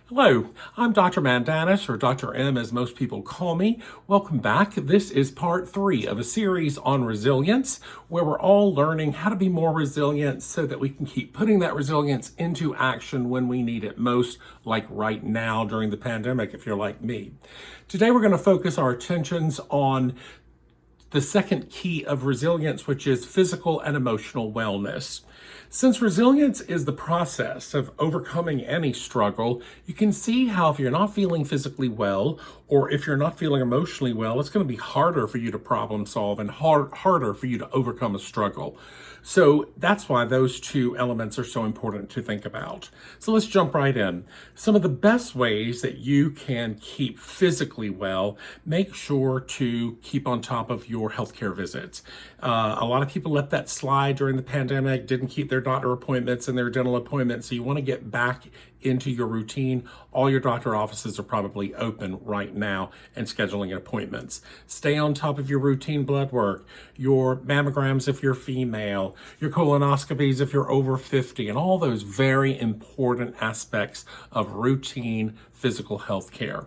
Hello, I'm Dr. Mandanis, or Dr. M as most people call me. Welcome back. This is part 3 of a series on resilience, where we're all learning how to be more resilient so that we can keep putting that resilience into action when we need it most, like right now during the pandemic, if you're like me. Today we're going to focus our attentions on the second key of resilience, which is physical and emotional wellness. Since resilience is the process of overcoming any struggle, you can see how if you're not feeling physically well, or if you're not feeling emotionally well, it's going to be harder for you to problem solve and harder for you to overcome a struggle. So that's why those two elements are so important to think about. So let's jump right in. Some of the best ways that you can keep physically well, make sure to keep on top of your healthcare visits. A lot of people let that slide during the pandemic, didn't keep their doctor appointments and their dental appointments. So you want to get back into your routine. All your doctor offices are probably open right now and scheduling appointments. Stay on top of your routine blood work, your mammograms if you're female, your colonoscopies if you're over 50, and all those very important aspects of routine physical health care.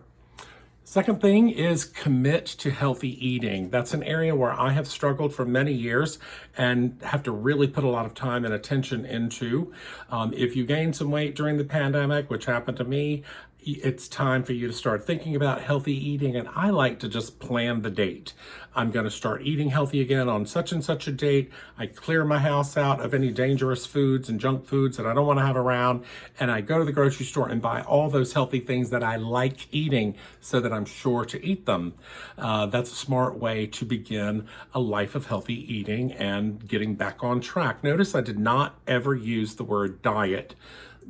Second thing is commit to healthy eating. That's an area where I have struggled for many years and have to really put a lot of time and attention into. If you gained some weight during the pandemic, which happened to me, it's time for you to start thinking about healthy eating, and I like to just plan the date. I'm going to start eating healthy again on such and such a date. I clear my house out of any dangerous foods and junk foods that I don't want to have around, and I go to the grocery store and buy all those healthy things that I like eating so that I'm sure to eat them. That's a smart way to begin a life of healthy eating and getting back on track. Notice I did not ever use the word diet.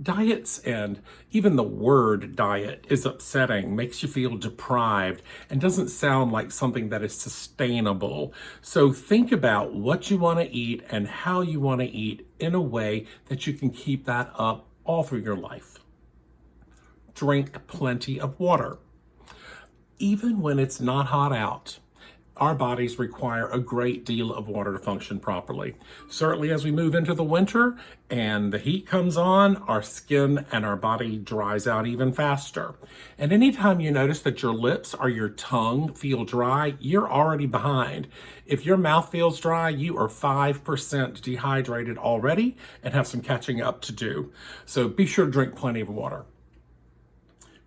Diets, and even the word diet, is upsetting, makes you feel deprived, and doesn't sound like something that is sustainable. So think about what you want to eat and how you want to eat in a way that you can keep that up all through your life. Drink plenty of water. Even when it's not hot out, our bodies require a great deal of water to function properly. Certainly as we move into the winter and the heat comes on, our skin and our body dries out even faster. And anytime you notice that your lips or your tongue feel dry, you're already behind. If your mouth feels dry, you are 5% dehydrated already and have some catching up to do. So be sure to drink plenty of water.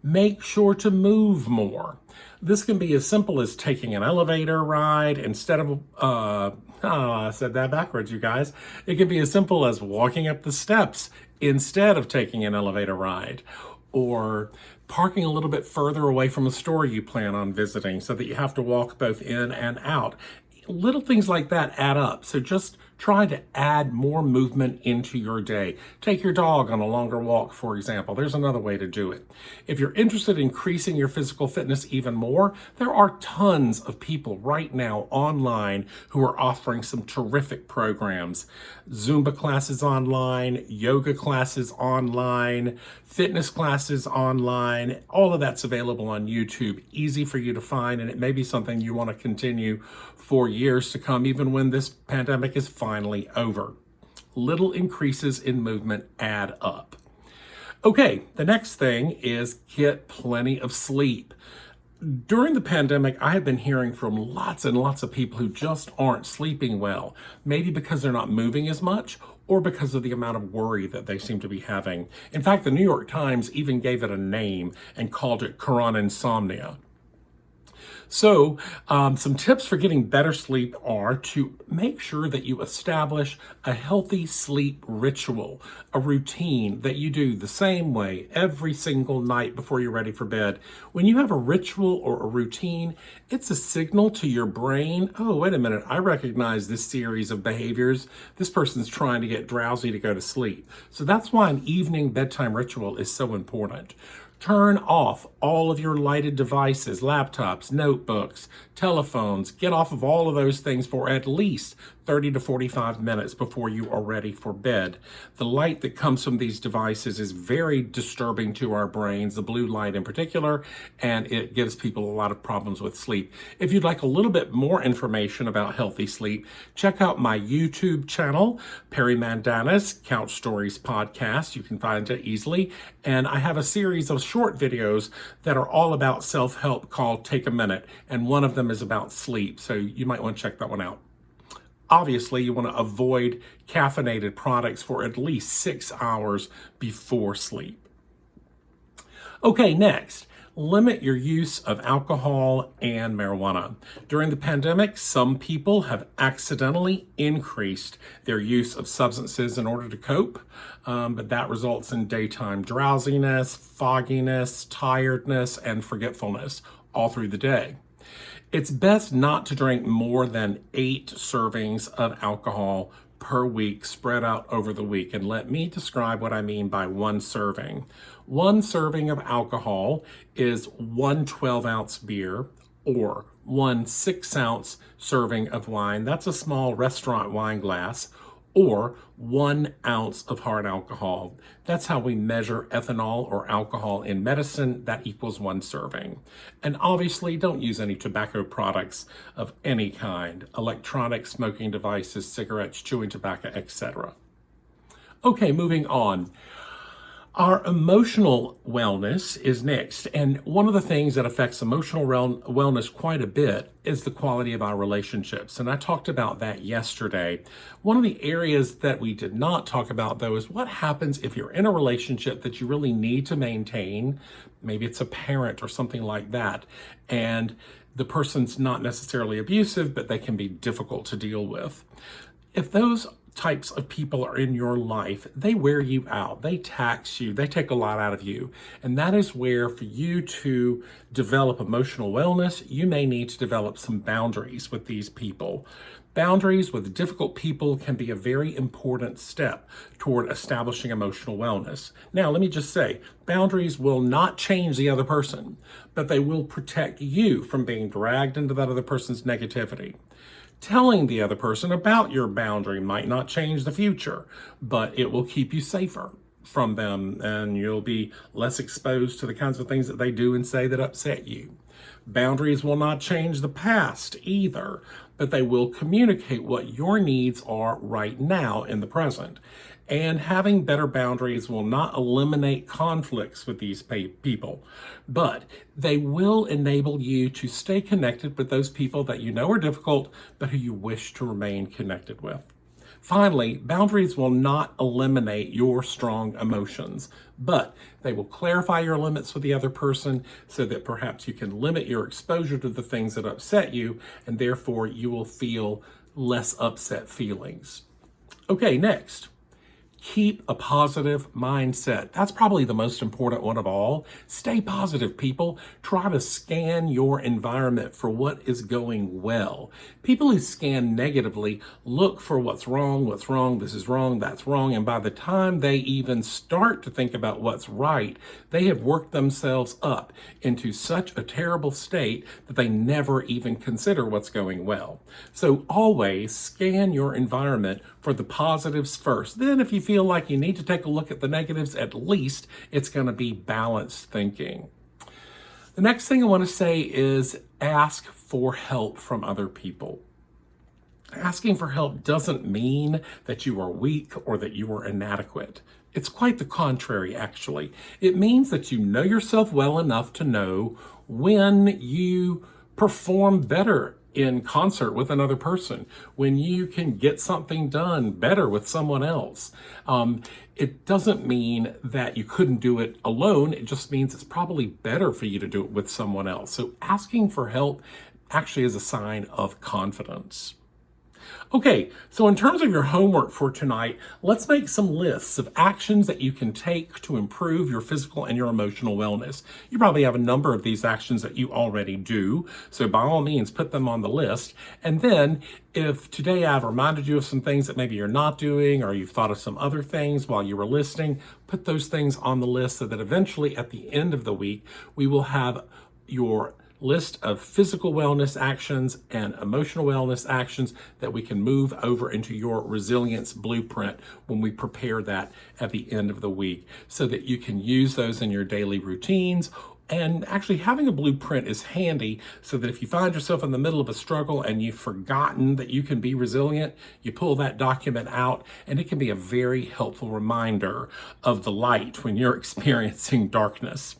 Make sure to move more. This can be as simple as taking an elevator ride instead of, I said that backwards, you guys. It can be as simple as walking up the steps instead of taking an elevator ride, or parking a little bit further away from a store you plan on visiting so that you have to walk both in and out. Little things like that add up. So just try to add more movement into your day. Take your dog on a longer walk, for example. There's another way to do it. If you're interested in increasing your physical fitness even more, there are tons of people right now online who are offering some terrific programs. Zumba classes online, yoga classes online, fitness classes online. All of that's available on YouTube. Easy for you to find, and it may be something you want to continue for years to come, even when this pandemic is finally over. Little increases in movement add up. Okay, the next thing is get plenty of sleep. During the pandemic, I have been hearing from lots and lots of people who just aren't sleeping well, maybe because they're not moving as much or because of the amount of worry that they seem to be having. In fact, the New York Times even gave it a name and called it corona insomnia. So some tips for getting better sleep are to make sure that you establish a healthy sleep ritual, a routine that you do the same way every single night before you're ready for bed. When you have a ritual or a routine, it's a signal to your brain, oh, wait a minute, I recognize this series of behaviors. This person's trying to get drowsy to go to sleep. So that's why an evening bedtime ritual is so important. Turn off all of your lighted devices, laptops, notebooks, telephones. Get off of all of those things for at least 30 to 45 minutes before you are ready for bed. The light that comes from these devices is very disturbing to our brains, the blue light in particular, and it gives people a lot of problems with sleep. If you'd like a little bit more information about healthy sleep, check out my YouTube channel, Perry Mandanis Couch Stories Podcast. You can find it easily. And I have a series of short videos that are all about self-help called Take a Minute, and one of them is about sleep, so you might want to check that one out. Obviously, you want to avoid caffeinated products for at least 6 hours before sleep. Okay, next, limit your use of alcohol and marijuana. During the pandemic, some people have accidentally increased their use of substances in order to cope, but that results in daytime drowsiness, fogginess, tiredness, and forgetfulness all through the day. It's best not to drink more than 8 servings of alcohol per week spread out over the week. And let me describe what I mean by one serving. One serving of alcohol is 1 12-ounce beer or 1 6-ounce serving of wine. That's a small restaurant wine glass, or 1 ounce of hard alcohol. That's how we measure ethanol or alcohol in medicine. That equals 1 serving. And obviously, don't use any tobacco products of any kind, electronic smoking devices, cigarettes, chewing tobacco, etc. Okay, moving on. Our emotional wellness is next, and one of the things that affects emotional wellness quite a bit is the quality of our relationships, and I talked about that yesterday. One of the areas that we did not talk about, though, is what happens if you're in a relationship that you really need to maintain. Maybe it's a parent or something like that, and the person's not necessarily abusive, but they can be difficult to deal with. If those types of people are in your life, they wear you out, they tax you, they take a lot out of you. And that is where, for you to develop emotional wellness, you may need to develop some boundaries with these people. Boundaries with difficult people can be a very important step toward establishing emotional wellness. Now, let me just say, boundaries will not change the other person, but they will protect you from being dragged into that other person's negativity. Telling the other person about your boundary might not change the future, but it will keep you safer from them, and you'll be less exposed to the kinds of things that they do and say that upset you. Boundaries will not change the past either, but they will communicate what your needs are right now in the present. And having better boundaries will not eliminate conflicts with these people, but they will enable you to stay connected with those people that you know are difficult, but who you wish to remain connected with. Finally, boundaries will not eliminate your strong emotions, but they will clarify your limits with the other person so that perhaps you can limit your exposure to the things that upset you, and therefore you will feel less upset feelings. Okay, next. Keep a positive mindset. That's probably the most important one of all. Stay positive, people. Try to scan your environment for what is going well. People who scan negatively look for what's wrong, this is wrong, that's wrong, and by the time they even start to think about what's right, they have worked themselves up into such a terrible state that they never even consider what's going well. So always scan your environment for the positives first. Then if you feel like you need to take a look at the negatives, at least it's going to be balanced thinking. The next thing I want to say is ask for help from other people. Asking for help doesn't mean that you are weak or that you are inadequate. It's quite the contrary, actually. It means that you know yourself well enough to know when you perform better in concert with another person, when you can get something done better with someone else. It doesn't mean that you couldn't do it alone. It just means it's probably better for you to do it with someone else. So asking for help actually is a sign of confidence. Okay, so in terms of your homework for tonight, let's make some lists of actions that you can take to improve your physical and your emotional wellness. You probably have a number of these actions that you already do, so by all means, put them on the list. And then if today I've reminded you of some things that maybe you're not doing, or you've thought of some other things while you were listening, put those things on the list so that eventually at the end of the week, we will have your list of physical wellness actions and emotional wellness actions that we can move over into your resilience blueprint when we prepare that at the end of the week, so that you can use those in your daily routines. And actually, having a blueprint is handy so that if you find yourself in the middle of a struggle and you've forgotten that you can be resilient, you pull that document out, and it can be a very helpful reminder of the light when you're experiencing darkness.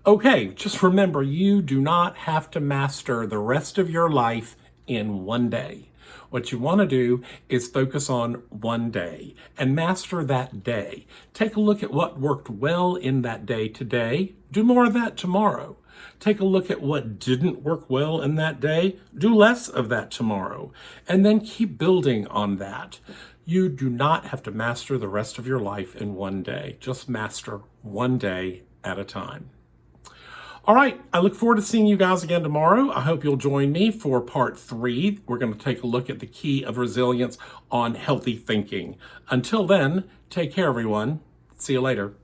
Okay, just remember, you do not have to master the rest of your life in one day. What you want to do is focus on one day and master that day. Take a look at what worked well in that day today. Do more of that tomorrow. Take a look at what didn't work well in that day. Do less of that tomorrow. And then keep building on that. You do not have to master the rest of your life in one day. Just master one day at a time. All right, I look forward to seeing you guys again tomorrow. I hope you'll join me for part 3. We're going to take a look at the key of resilience on healthy thinking. Until then, take care, everyone. See you later.